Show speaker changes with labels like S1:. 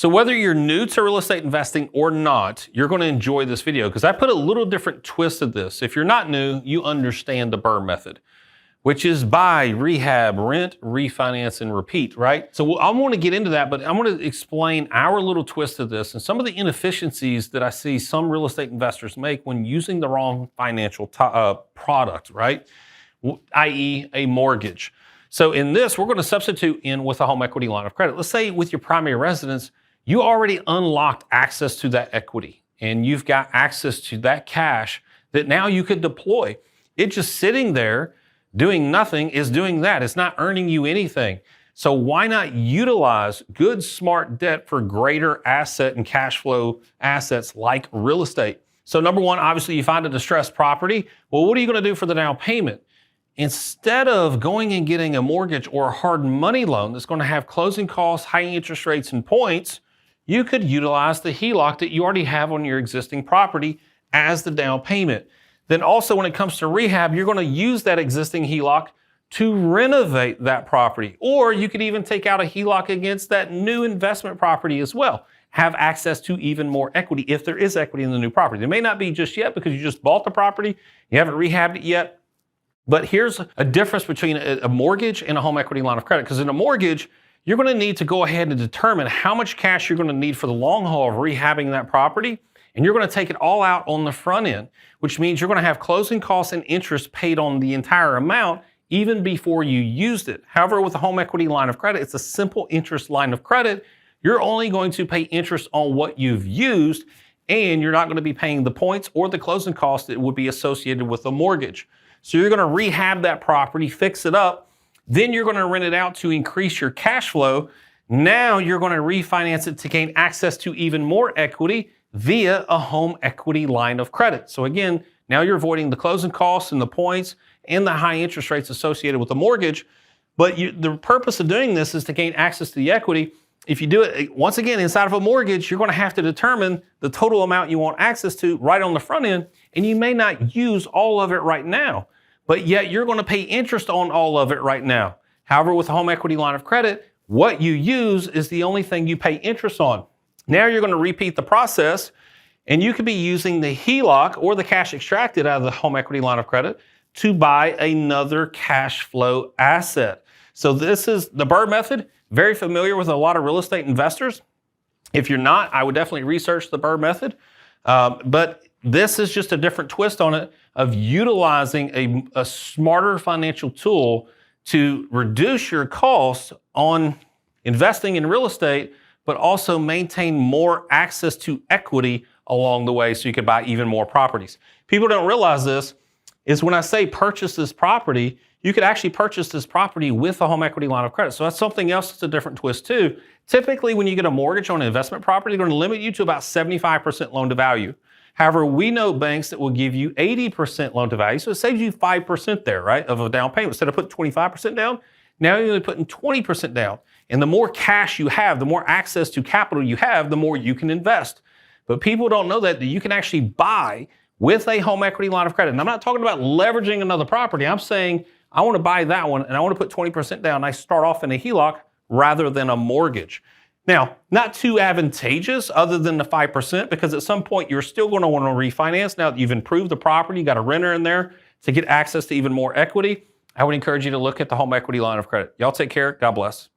S1: So whether you're new to real estate investing or not, you're going to enjoy this video because I put a little different twist to this. If you're not new, you understand the BRRRR method, which is buy, rehab, rent, refinance, and repeat, right? So I want to get into that, but I want to explain our little twist of this and some of the inefficiencies that I see some real estate investors make when using the wrong financial product, right? i.e. a mortgage. So in this, we're going to substitute in with a home equity line of credit. Let's say with your primary residence, you already unlocked access to that equity and you've got access to that cash that now you could deploy. It's just sitting there doing nothing is doing that. It's not earning you anything. So why not utilize good, smart debt for greater asset and cash flow assets like real estate? So number one, obviously you find a distressed property. Well, what are you going to do for the down payment? Instead of going and getting a mortgage or a hard money loan that's going to have closing costs, high interest rates, and points, you could utilize the HELOC that you already have on your existing property as the down payment. Then also when it comes to rehab, you're going to use that existing HELOC to renovate that property. Or you could even take out a HELOC against that new investment property as well. Have access to even more equity if there is equity in the new property. There may not be just yet because you just bought the property, you haven't rehabbed it yet. But here's a difference between a mortgage and a home equity line of credit. Because in a mortgage, you're going to need to go ahead and determine how much cash you're going to need for the long haul of rehabbing that property. And you're going to take it all out on the front end, which means you're going to have closing costs and interest paid on the entire amount even before you used it. However, with a home equity line of credit, it's a simple interest line of credit. You're only going to pay interest on what you've used, and you're not going to be paying the points or the closing costs that would be associated with a mortgage. So you're going to rehab that property, fix it up, then you're going to rent it out to increase your cash flow. Now you're going to refinance it to gain access to even more equity via a home equity line of credit. So again, now you're avoiding the closing costs and the points and the high interest rates associated with the mortgage. But the purpose of doing this is to gain access to the equity. If you do it, once again, inside of a mortgage, you're going to have to determine the total amount you want access to right on the front end, and you may not use all of it right now, but yet you're going to pay interest on all of it right now. However, with a home equity line of credit, what you use is the only thing you pay interest on. Now you're going to repeat the process, and you could be using the HELOC or the cash extracted out of the home equity line of credit to buy another cash flow asset. So this is the BRRRR method, very familiar with a lot of real estate investors. If you're not, I would definitely research the BRRRR method. But this is just a different twist on it of utilizing a smarter financial tool to reduce your costs on investing in real estate, but also maintain more access to equity along the way so you could buy even more properties. People don't realize this is when I say purchase this property, you could actually purchase this property with a home equity line of credit. So that's something else that's a different twist too. Typically, when you get a mortgage on an investment property, they're going to limit you to about 75% loan to value. However, we know banks that will give you 80% loan to value. So it saves you 5% there, right, of a down payment. Instead of putting 25% down, now you're only putting 20% down. And the more cash you have, the more access to capital you have, the more you can invest. But people don't know that you can actually buy with a home equity line of credit. And I'm not talking about leveraging another property. I'm saying I want to buy that one and I want to put 20% down. I start off in a HELOC rather than a mortgage. Now, not too advantageous other than the 5%, because at some point you're still going to want to refinance. Now that you've improved the property, you got a renter in there to get access to even more equity. I would encourage you to look at the home equity line of credit. Y'all take care. God bless.